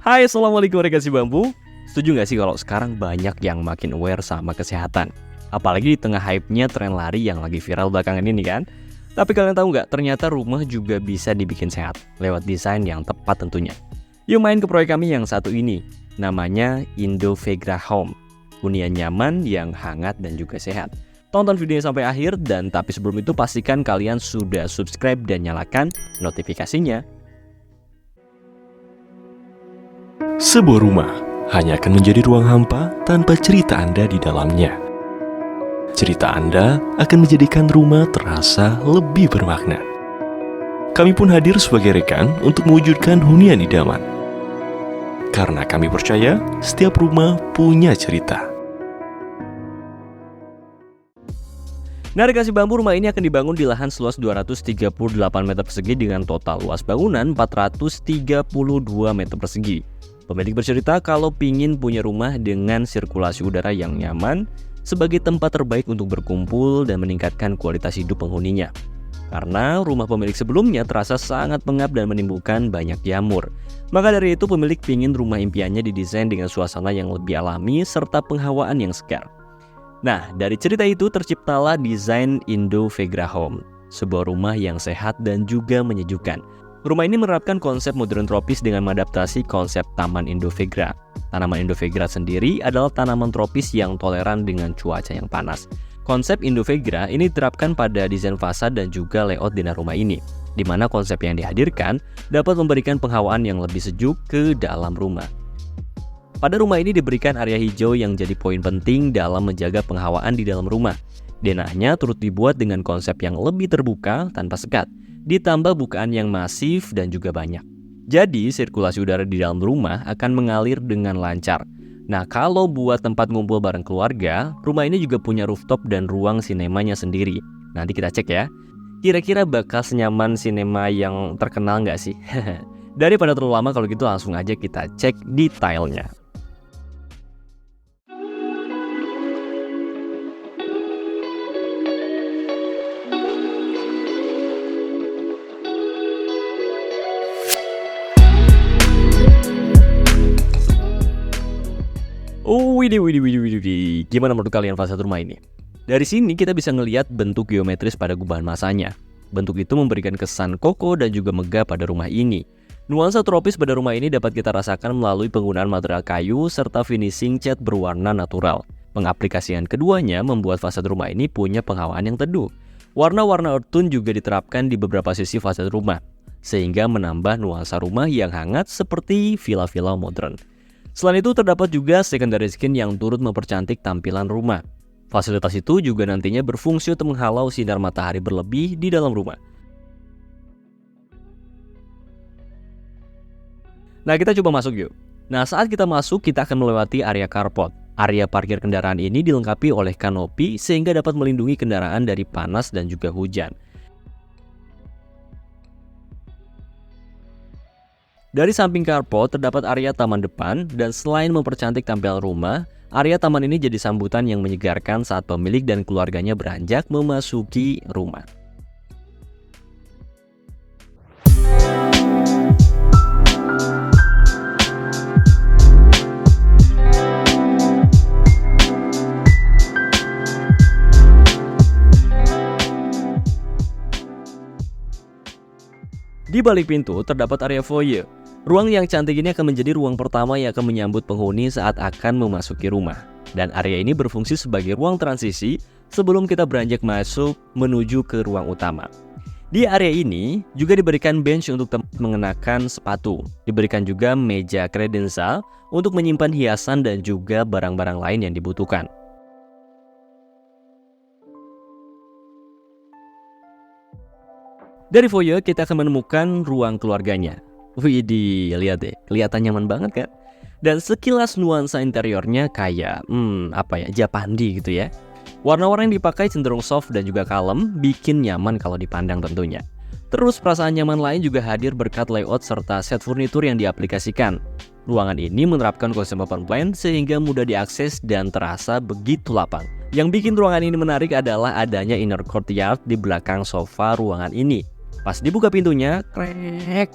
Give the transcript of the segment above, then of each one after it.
Hai, assalamualaikum warga kasih bambu. Setuju gak sih kalau sekarang banyak yang makin aware sama kesehatan? Apalagi di tengah hype-nya tren lari yang lagi viral belakangan ini kan? Tapi kalian tahu nggak, ternyata rumah juga bisa dibikin sehat lewat desain yang tepat tentunya. Yuk main ke proyek kami yang satu ini. Namanya Indovegra Home. Hunian nyaman yang hangat dan juga sehat. Tonton videonya sampai akhir, dan tapi sebelum itu pastikan kalian sudah subscribe dan nyalakan notifikasinya. Sebuah rumah hanya akan menjadi ruang hampa tanpa cerita Anda di dalamnya. Cerita Anda akan menjadikan rumah terasa lebih bermakna. Kami pun hadir sebagai rekan untuk mewujudkan hunian idaman. Karena kami percaya setiap rumah punya cerita. Nah, kasih bambu, rumah ini akan dibangun di lahan seluas 238 meter persegi dengan total luas bangunan 432 meter persegi. Pemilik bercerita kalau pingin punya rumah dengan sirkulasi udara yang nyaman sebagai tempat terbaik untuk berkumpul dan meningkatkan kualitas hidup penghuninya. Karena rumah pemilik sebelumnya terasa sangat pengap dan menimbulkan banyak jamur. Maka dari itu pemilik pingin rumah impiannya didesain dengan suasana yang lebih alami serta penghawaan yang segar. Nah, dari cerita itu terciptalah desain Indovegra Home, sebuah rumah yang sehat dan juga menyejukkan. Rumah ini menerapkan konsep modern tropis dengan mengadaptasi konsep Taman Indovegra. Tanaman Indovegra sendiri adalah tanaman tropis yang toleran dengan cuaca yang panas. Konsep Indovegra ini diterapkan pada desain fasad dan juga layout di rumah ini, di mana konsep yang dihadirkan dapat memberikan penghawaan yang lebih sejuk ke dalam rumah. Pada rumah ini diberikan area hijau yang jadi poin penting dalam menjaga penghawaan di dalam rumah. Denahnya turut dibuat dengan konsep yang lebih terbuka tanpa sekat, ditambah bukaan yang masif dan juga banyak. Jadi sirkulasi udara di dalam rumah akan mengalir dengan lancar. Nah, kalau buat tempat ngumpul bareng keluarga, rumah ini juga punya rooftop dan ruang sinemanya sendiri. Nanti kita cek ya, kira-kira bakal senyaman sinema yang terkenal nggak sih? Daripada terlalu lama, kalau gitu langsung aja kita cek detailnya. Widih. Gimana menurut kalian fasad rumah ini? Dari sini kita bisa ngelihat bentuk geometris pada gubahan masanya. Bentuk itu memberikan kesan kokoh dan juga megah pada rumah ini. Nuansa tropis pada rumah ini dapat kita rasakan melalui penggunaan material kayu serta finishing cat berwarna natural. Pengaplikasian keduanya membuat fasad rumah ini punya penghawaan yang teduh. Warna-warna earth tone juga diterapkan di beberapa sisi fasad rumah, sehingga menambah nuansa rumah yang hangat seperti villa-villa modern. Selain itu terdapat juga secondary skin yang turut mempercantik tampilan rumah. Fasilitas itu juga nantinya berfungsi untuk menghalau sinar matahari berlebih di dalam rumah. Nah, kita coba masuk yuk. Nah, saat kita masuk kita akan melewati area carport. Area parkir kendaraan ini dilengkapi oleh kanopi sehingga dapat melindungi kendaraan dari panas dan juga hujan. Dari samping carport terdapat area taman depan, dan selain mempercantik tampilan rumah, area taman ini jadi sambutan yang menyegarkan saat pemilik dan keluarganya beranjak memasuki rumah. Di balik pintu terdapat area foyer. Ruang yang cantik ini akan menjadi ruang pertama yang akan menyambut penghuni saat akan memasuki rumah. Dan area ini berfungsi sebagai ruang transisi sebelum kita beranjak masuk menuju ke ruang utama. Di area ini juga diberikan bench untuk tempat mengenakan sepatu. Diberikan juga meja kredensal untuk menyimpan hiasan dan juga barang-barang lain yang dibutuhkan. Dari foyer kita akan menemukan ruang keluarganya. Widih, lihat deh, kelihatan nyaman banget kan? Dan sekilas nuansa interiornya kayak, Japandi gitu ya. Warna-warna yang dipakai cenderung soft dan juga kalem, bikin nyaman kalau dipandang tentunya. Terus perasaan nyaman lain juga hadir berkat layout serta set furnitur yang diaplikasikan. Ruangan ini menerapkan konsep open plan sehingga mudah diakses dan terasa begitu lapang. Yang bikin ruangan ini menarik adalah adanya inner courtyard di belakang sofa ruangan ini. Pas dibuka pintunya, krek,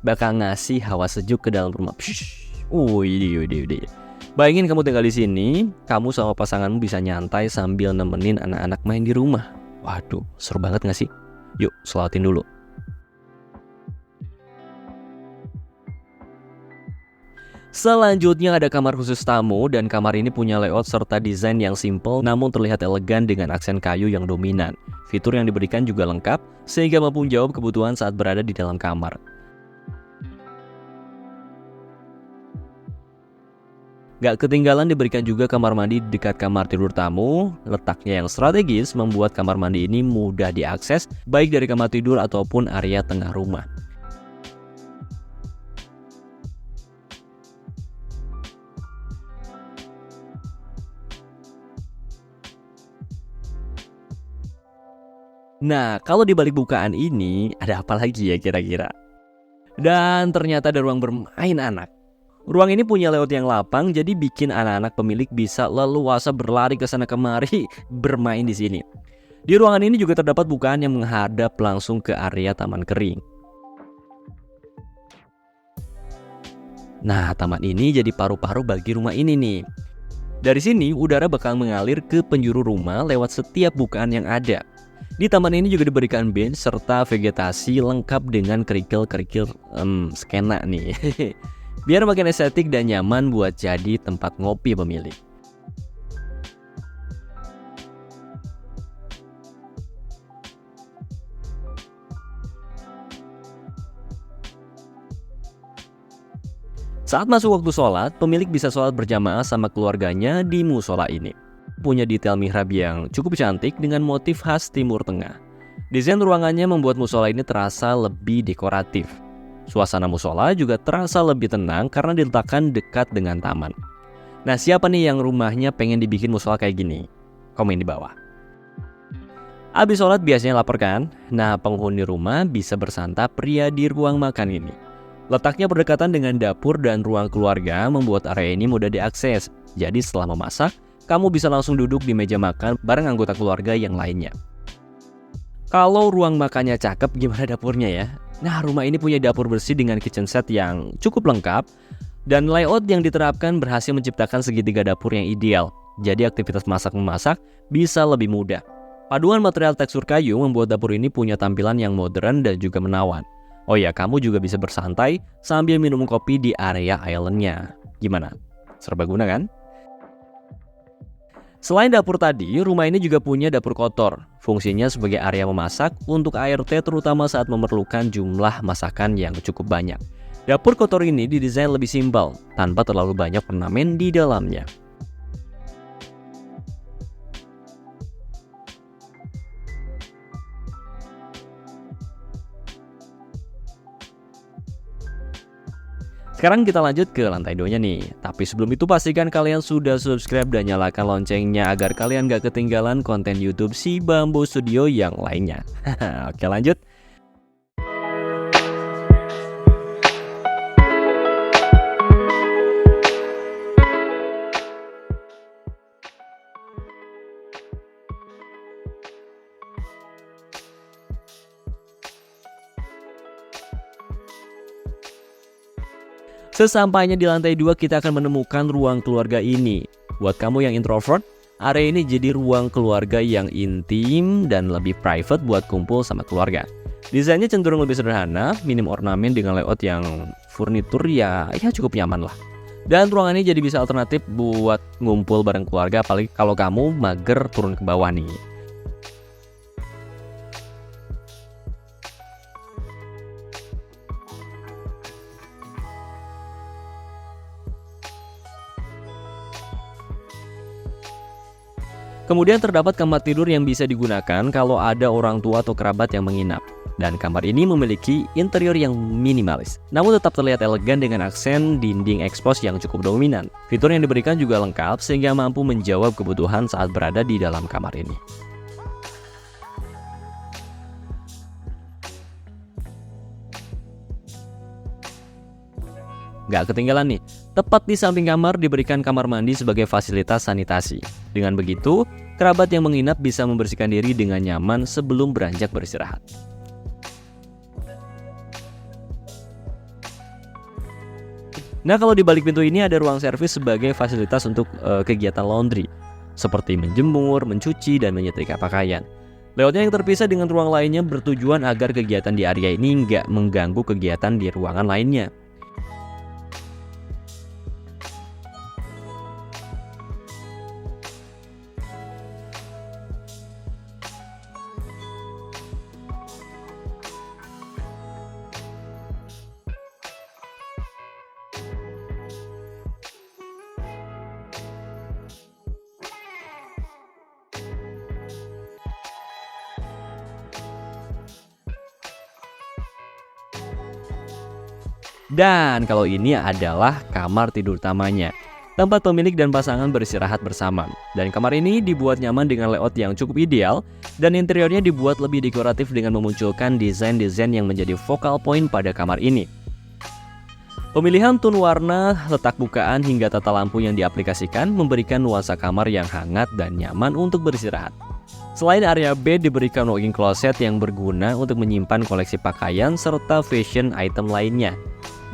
bakal ngasih hawa sejuk ke dalam rumah. Widih. Bayangin kamu tinggal di sini, kamu sama pasanganmu bisa nyantai sambil nemenin anak-anak main di rumah. Waduh, seru banget gak sih? Yuk, selawatin dulu. Selanjutnya ada kamar khusus tamu, dan kamar ini punya layout serta desain yang simple namun terlihat elegan dengan aksen kayu yang dominan. Fitur yang diberikan juga lengkap sehingga mampu menjawab kebutuhan saat berada di dalam kamar. Gak ketinggalan diberikan juga kamar mandi di dekat kamar tidur tamu. Letaknya yang strategis membuat kamar mandi ini mudah diakses baik dari kamar tidur ataupun area tengah rumah. Nah, kalau di balik bukaan ini ada apa lagi ya kira-kira? Dan ternyata ada ruang bermain anak. Ruang ini punya layout yang lapang, jadi bikin anak-anak pemilik bisa leluasa berlari ke sana kemari bermain di sini. Di ruangan ini juga terdapat bukaan yang menghadap langsung ke area taman kering. Nah, taman ini jadi paru-paru bagi rumah ini nih. Dari sini, udara bakal mengalir ke penjuru rumah lewat setiap bukaan yang ada. Di taman ini juga diberikan bench serta vegetasi lengkap dengan kerikil-kerikil skena nih. Biar makin estetik dan nyaman buat jadi tempat ngopi pemilik. Saat masuk waktu sholat, pemilik bisa sholat berjamaah sama keluarganya di musola ini. Punya detail mihrab yang cukup cantik dengan motif khas Timur Tengah. Desain ruangannya membuat musola ini terasa lebih dekoratif. Suasana musola juga terasa lebih tenang karena diletakkan dekat dengan taman. Nah, siapa nih yang rumahnya pengen dibikin musola kayak gini? Komen di bawah. Abis sholat biasanya lapar kan? Nah, penghuni rumah bisa bersantap pria di ruang makan ini. Letaknya berdekatan dengan dapur dan ruang keluarga membuat area ini mudah diakses. Jadi setelah memasak, kamu bisa langsung duduk di meja makan bareng anggota keluarga yang lainnya. Kalau ruang makannya cakep, gimana dapurnya ya? Nah, rumah ini punya dapur bersih dengan kitchen set yang cukup lengkap. Dan layout yang diterapkan berhasil menciptakan segitiga dapur yang ideal. Jadi aktivitas masak-memasak bisa lebih mudah. Paduan material tekstur kayu membuat dapur ini punya tampilan yang modern dan juga menawan. Oh ya, kamu juga bisa bersantai sambil minum kopi di area island-nya. Gimana? Serbaguna kan? Selain dapur tadi, rumah ini juga punya dapur kotor. Fungsinya sebagai area memasak untuk ART terutama saat memerlukan jumlah masakan yang cukup banyak. Dapur kotor ini didesain lebih simpel, tanpa terlalu banyak ornamen di dalamnya. Sekarang kita lanjut ke lantai 2-nya nih. Tapi sebelum itu pastikan kalian sudah subscribe dan nyalakan loncengnya agar kalian gak ketinggalan konten YouTube si Bamboo Studio yang lainnya. Oke, lanjut. Sesampainya di lantai 2 kita akan menemukan ruang keluarga ini. Buat kamu yang introvert, area ini jadi ruang keluarga yang intim dan lebih private buat kumpul sama keluarga. Desainnya cenderung lebih sederhana, minim ornamen dengan layout yang furnitur ya cukup nyaman lah. Dan ruangan ini jadi bisa alternatif buat ngumpul bareng keluarga, apalagi kalau kamu mager turun ke bawah nih. Kemudian terdapat kamar tidur yang bisa digunakan kalau ada orang tua atau kerabat yang menginap. Dan kamar ini memiliki interior yang minimalis, namun tetap terlihat elegan dengan aksen dinding ekspos yang cukup dominan. Fitur yang diberikan juga lengkap sehingga mampu menjawab kebutuhan saat berada di dalam kamar ini. Gak ketinggalan nih, tepat di samping kamar diberikan kamar mandi sebagai fasilitas sanitasi. Dengan begitu, kerabat yang menginap bisa membersihkan diri dengan nyaman sebelum beranjak beristirahat. Nah, kalau di balik pintu ini ada ruang servis sebagai fasilitas untuk kegiatan laundry, seperti menjemur, mencuci, dan menyetrika pakaian. Layoutnya yang terpisah dengan ruang lainnya bertujuan agar kegiatan di area ini nggak mengganggu kegiatan di ruangan lainnya. Dan kalau ini adalah kamar tidur utamanya, tempat pemilik dan pasangan beristirahat bersama. Dan kamar ini dibuat nyaman dengan layout yang cukup ideal, dan interiornya dibuat lebih dekoratif dengan memunculkan desain-desain yang menjadi focal point pada kamar ini. Pemilihan tone warna, letak bukaan, hingga tata lampu yang diaplikasikan memberikan nuansa kamar yang hangat dan nyaman untuk beristirahat. Selain area bed, diberikan walk-in closet yang berguna untuk menyimpan koleksi pakaian serta fashion item lainnya.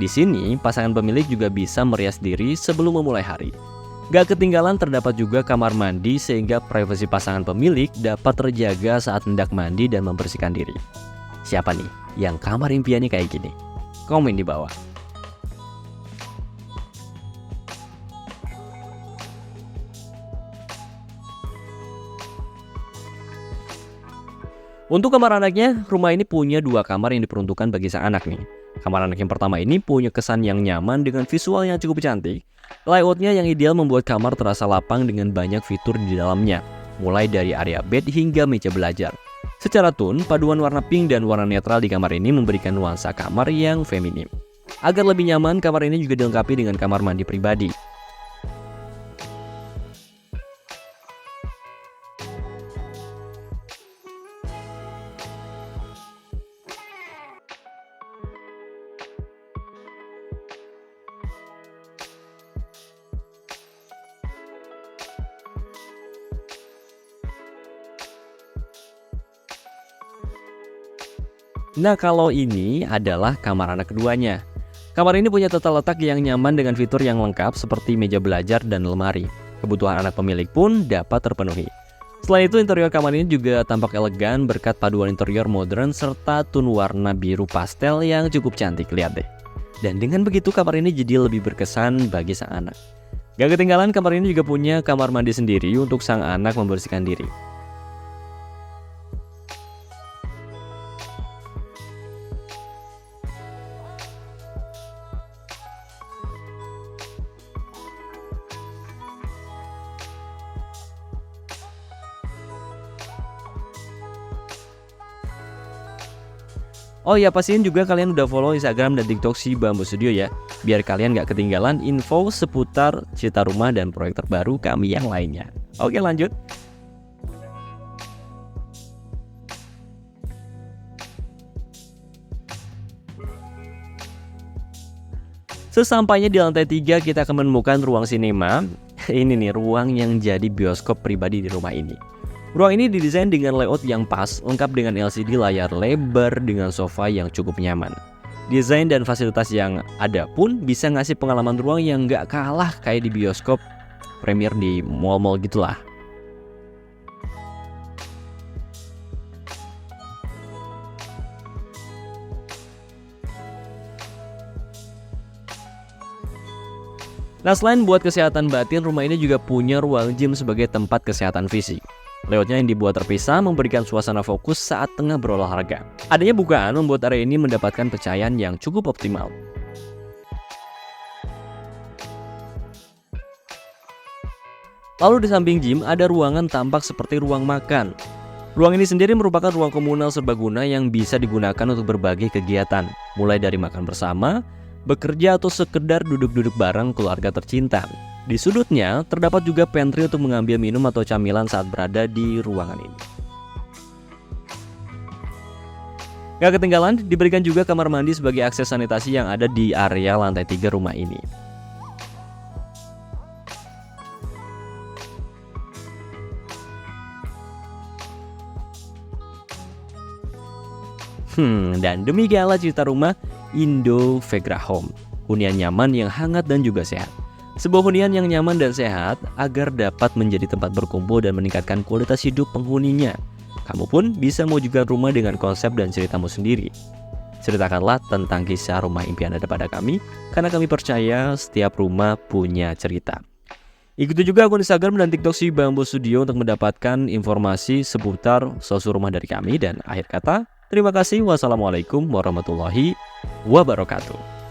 Di sini, pasangan pemilik juga bisa merias diri sebelum memulai hari. Gak ketinggalan terdapat juga kamar mandi sehingga privasi pasangan pemilik dapat terjaga saat hendak mandi dan membersihkan diri. Siapa nih yang kamar impiannya kayak gini? Komen di bawah. Untuk kamar anaknya, rumah ini punya 2 kamar yang diperuntukkan bagi sang anak nih. Kamar anak yang pertama ini punya kesan yang nyaman dengan visual yang cukup cantik. Layoutnya yang ideal membuat kamar terasa lapang dengan banyak fitur di dalamnya, mulai dari area bed hingga meja belajar. Secara tone, paduan warna pink dan warna netral di kamar ini memberikan nuansa kamar yang feminim. Agar lebih nyaman, kamar ini juga dilengkapi dengan kamar mandi pribadi. Nah, kalau ini adalah kamar anak keduanya. Kamar ini punya tata letak yang nyaman dengan fitur yang lengkap seperti meja belajar dan lemari. Kebutuhan anak pemilik pun dapat terpenuhi. Selain itu, interior kamar ini juga tampak elegan berkat paduan interior modern serta tone warna biru pastel yang cukup cantik, lihat deh. Dan dengan begitu kamar ini jadi lebih berkesan bagi sang anak. Gak ketinggalan, kamar ini juga punya kamar mandi sendiri untuk sang anak membersihkan diri. Oh ya, pastiin juga kalian udah follow Instagram dan TikTok si Bamboo Studio ya, biar kalian gak ketinggalan info seputar cerita rumah dan proyek terbaru kami yang lainnya. Oke, lanjut. Sesampainya di lantai 3, kita akan menemukan ruang sinema. Ini nih ruang yang jadi bioskop pribadi di rumah ini. Ruang ini didesain dengan layout yang pas, lengkap dengan LCD layar lebar dengan sofa yang cukup nyaman. Desain dan fasilitas yang ada pun bisa ngasih pengalaman ruang yang gak kalah kayak di bioskop premier di mall-mall gitulah. Nah, selain buat kesehatan batin, rumah ini juga punya ruang gym sebagai tempat kesehatan fisik. Layoutnya yang dibuat terpisah memberikan suasana fokus saat tengah berolahraga. Adanya bukaan membuat area ini mendapatkan pencahayaan yang cukup optimal. Lalu di samping gym ada ruangan tampak seperti ruang makan. Ruang ini sendiri merupakan ruang komunal serbaguna yang bisa digunakan untuk berbagai kegiatan, mulai dari makan bersama, bekerja, atau sekedar duduk-duduk bareng keluarga tercinta. Di sudutnya terdapat juga pantry untuk mengambil minum atau camilan saat berada di ruangan ini. Gak ketinggalan, diberikan juga kamar mandi sebagai akses sanitasi yang ada di area lantai 3 rumah ini. Dan demikianlah cerita rumah Indo Vegra Home. hunian nyaman yang hangat dan juga sehat. Sebuah hunian yang nyaman dan sehat agar dapat menjadi tempat berkumpul dan meningkatkan kualitas hidup penghuninya. Kamu pun bisa mewujudkan rumah dengan konsep dan ceritamu sendiri. Ceritakanlah tentang kisah rumah impian Anda pada kami, karena kami percaya setiap rumah punya cerita. Ikuti juga akun Instagram dan TikTok si Bambu Studio untuk mendapatkan informasi seputar sosok rumah dari kami. Dan akhir kata, terima kasih. Wassalamualaikum warahmatullahi wabarakatuh.